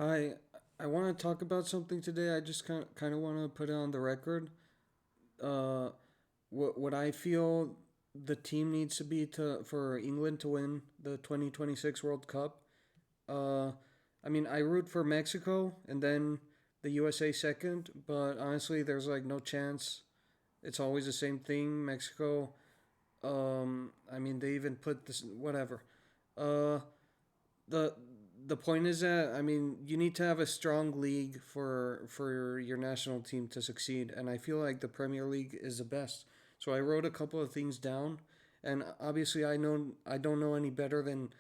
Hi, I want to talk about something today. I just kind of want to put it on the record. Uh, what I feel the team needs to be to for England to win the 2026 World Cup. Uh, I mean, I root for Mexico and then the USA second, but honestly, there's like no chance. It's always the same thing. Mexico. I mean, they even put this whatever. Uh, the the point is that I mean you need to have a strong league for your national team to succeed, and I feel like the Premier League is the best. So I wrote a couple of things down, and obviously I don't know any better than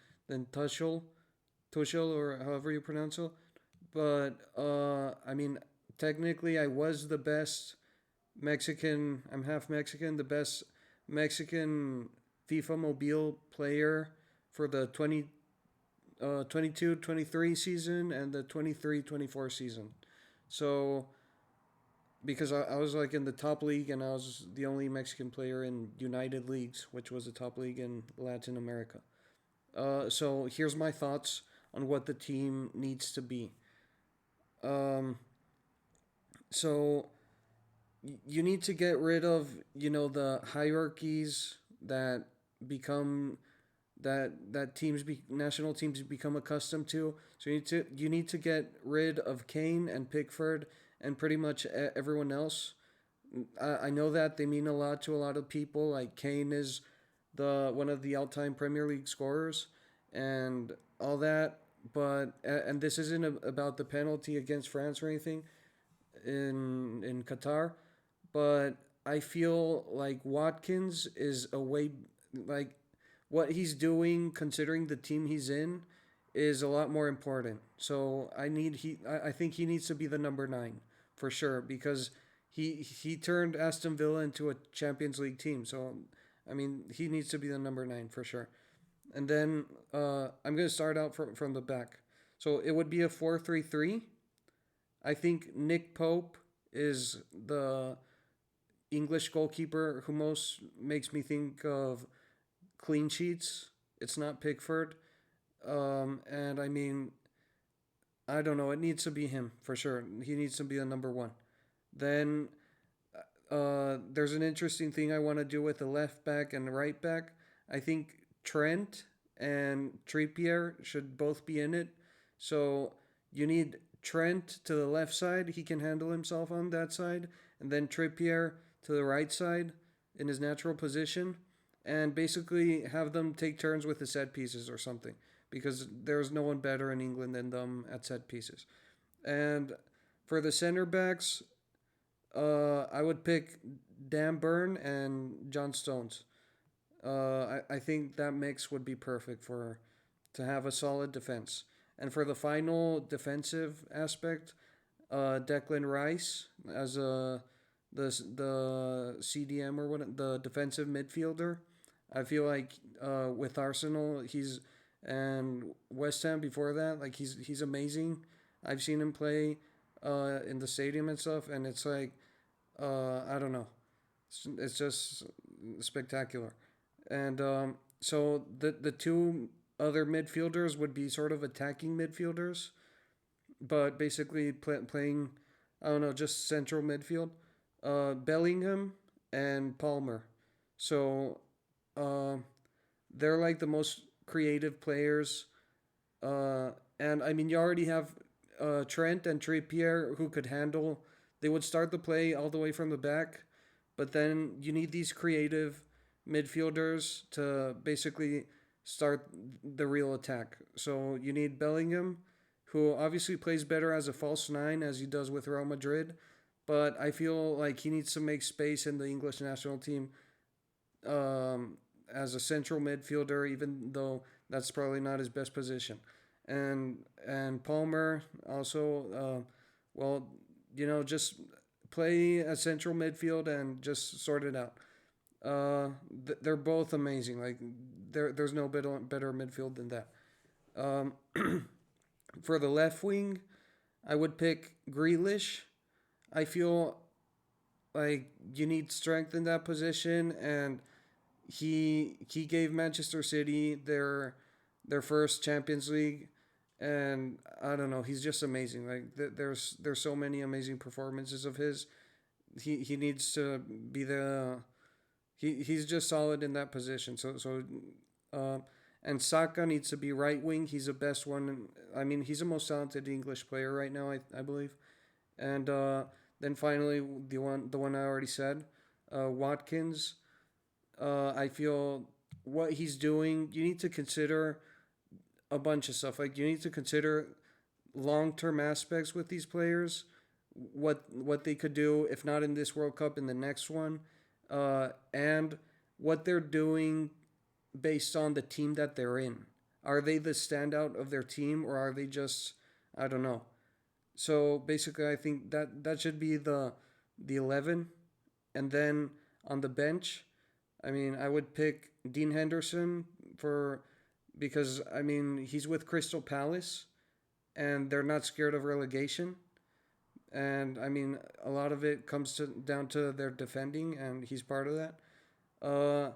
Tuchel or however you pronounce it, but I mean technically I was the best Mexican. I'm half Mexican, the best Mexican FIFA Mobile player for the 22-23 season and the 23-24 season. So because I was like in the top league and I was the only Mexican player in United Leagues, which was the top league in Latin America. So here's my thoughts on what the team needs to be. Um, so you need to get rid of the hierarchies that become that national teams become accustomed to. So you need to get rid of Kane and Pickford and pretty much everyone else. I know that they mean a lot to a lot of people. Like Kane is the one of the all-time Premier League scorers and all that. But and this isn't about the penalty against France or anything in Qatar, but I feel like Watkins is a way like what he's doing considering the team he's in is a lot more important. So I think he needs to be the number 9 for sure because he turned Aston Villa into a Champions League team. So I mean he needs to be the number 9 for sure. And then I'm gonna start out from the back. So it would be a 4-3-3. I think Nick Pope is the English goalkeeper who most makes me think of clean sheets. It's not Pickford. And I mean, I don't know. It needs to be him for sure. He needs to be the number 1. Then there's an interesting thing I want to do with the left back and the right back. I think Trent and Trippier should both be in it. So you need Trent to the left side. He can handle himself on that side. And then Trippier to the right side in his natural position. And basically have them take turns with the set pieces or something. Because there's no one better in England than them at set pieces. And for the center backs, I would pick Dan Burn and John Stones. I think that mix would be perfect for to have a solid defense. And for the final defensive aspect, Declan Rice as the CDM or what the defensive midfielder. I feel like with Arsenal, he's and West Ham before that, like he's amazing. I've seen him play in the stadium and stuff, and it's like I don't know, it's just spectacular. And so the two other midfielders would be sort of attacking midfielders, but basically playing, I don't know, just central midfield. Bellingham and Palmer. So uh, they're like the most creative players. And I mean, you already have Trent and Trippier who could handle. They would start the play all the way from the back, but then you need these creative midfielders to basically start the real attack. So you need Bellingham, who obviously plays better as a false 9 as he does with Real Madrid, but I feel like he needs to make space in the English national team as a central midfielder, even though that's probably not his best position. And Palmer also, well, just play a central midfield and just sort it out. They're both amazing. Like there's no better midfield than that. Um, for the left wing, I would pick Grealish. I feel like you need strength in that position, and he gave Manchester City their first Champions League, and I don't know, he's just amazing. Like there's so many amazing performances of his. He needs to be the he's just solid in that position. Uh, and Saka needs to be right wing. He's the best one. I mean, he's the most talented English player right now. I believe. And then finally, the one I already said, Watkins. I feel what he's doing. You need to consider a bunch of stuff. Like you need to consider long term aspects with these players, what they could do if not in this World Cup in the next one, and what they're doing based on the team that they're in. Are they the standout of their team or are they just I don't know. So basically, I think that should be the 11, and then on the bench, I mean, I would pick Dean Henderson for because I mean he's with Crystal Palace and they're not scared of relegation. And I mean, a lot of it comes down to their defending, and he's part of that. Uh,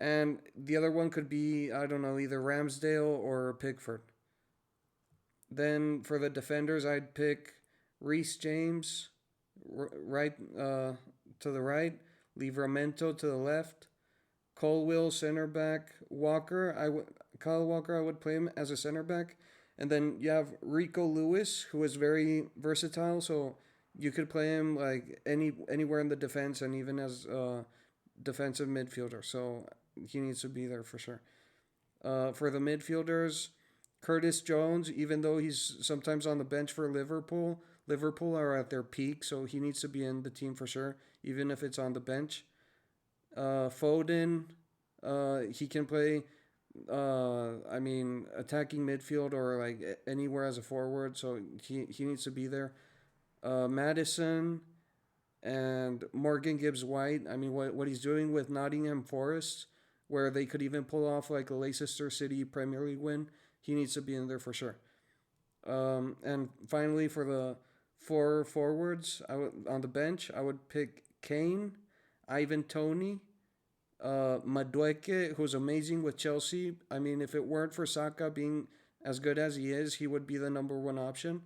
and the other one could be I don't know either Ramsdale or Pickford. Then for the defenders, I'd pick Reece James, right to the right, Livramento to the left, Colwill center back, Kyle Walker. I would play him as a center back, and then you have Rico Lewis, who is very versatile. So you could play him like anywhere in the defense and even as a defensive midfielder. So he needs to be there for sure. For the midfielders, Curtis Jones, even though he's sometimes on the bench for Liverpool, Liverpool are at their peak, so he needs to be in the team for sure, even if it's on the bench. Foden, he can play. I mean, attacking midfield or like anywhere as a forward, so he needs to be there. Madison and Morgan Gibbs White. I mean, what he's doing with Nottingham Forest, where they could even pull off like a Leicester City Premier League win. He needs to be in there for sure. And finally, for the four forwards, on the bench, I would pick Kane, Ivan Tony, Madueke, who's amazing with Chelsea. I mean, if it weren't for Saka being as good as he is, he would be the number one option.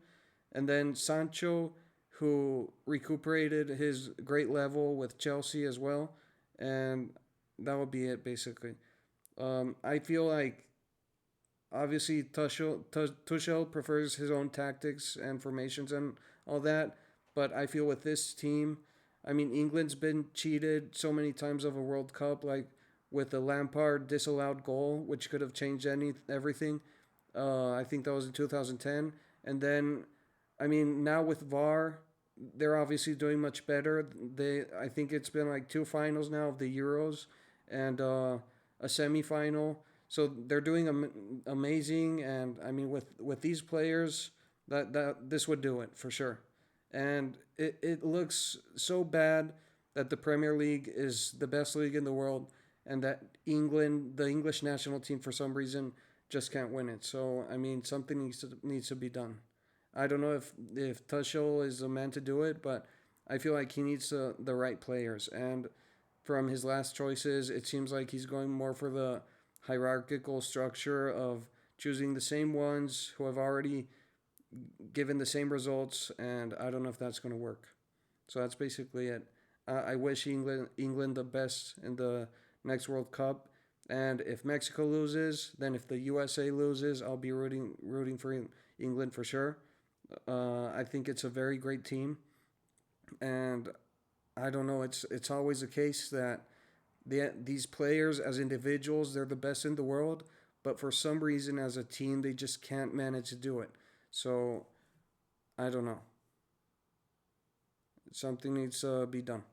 And then Sancho, who recuperated his great level with Chelsea as well. And that would be it, basically. I feel like obviously Tuchel prefers his own tactics and formations and all that, but I feel with this team, I mean England's been cheated so many times of a World Cup, like with the Lampard disallowed goal, which could have changed everything. I think that was in 2010, and then I mean now with VAR, they're obviously doing much better. I think it's been like two finals now of the Euros and a semifinal. So they're doing amazing, and I mean with these players, that this would do it for sure. And it looks so bad that the Premier League is the best league in the world, and that the English national team, for some reason just can't win it. So I mean, something needs to be done. I don't know if Tuchel is the man to do it, but I feel like he needs the right players. And from his last choices, it seems like he's going more for the hierarchical structure of choosing the same ones who have already given the same results, and I don't know if that's going to work. So that's basically it. I wish England the best in the next World Cup, and if Mexico loses, then if the USA loses, I'll be rooting for England for sure. I think it's a very great team, and I don't know. It's always the case that these players as individuals they're the best in the world, but for some reason as a team they just can't manage to do it. So I don't know. Something needs to be done.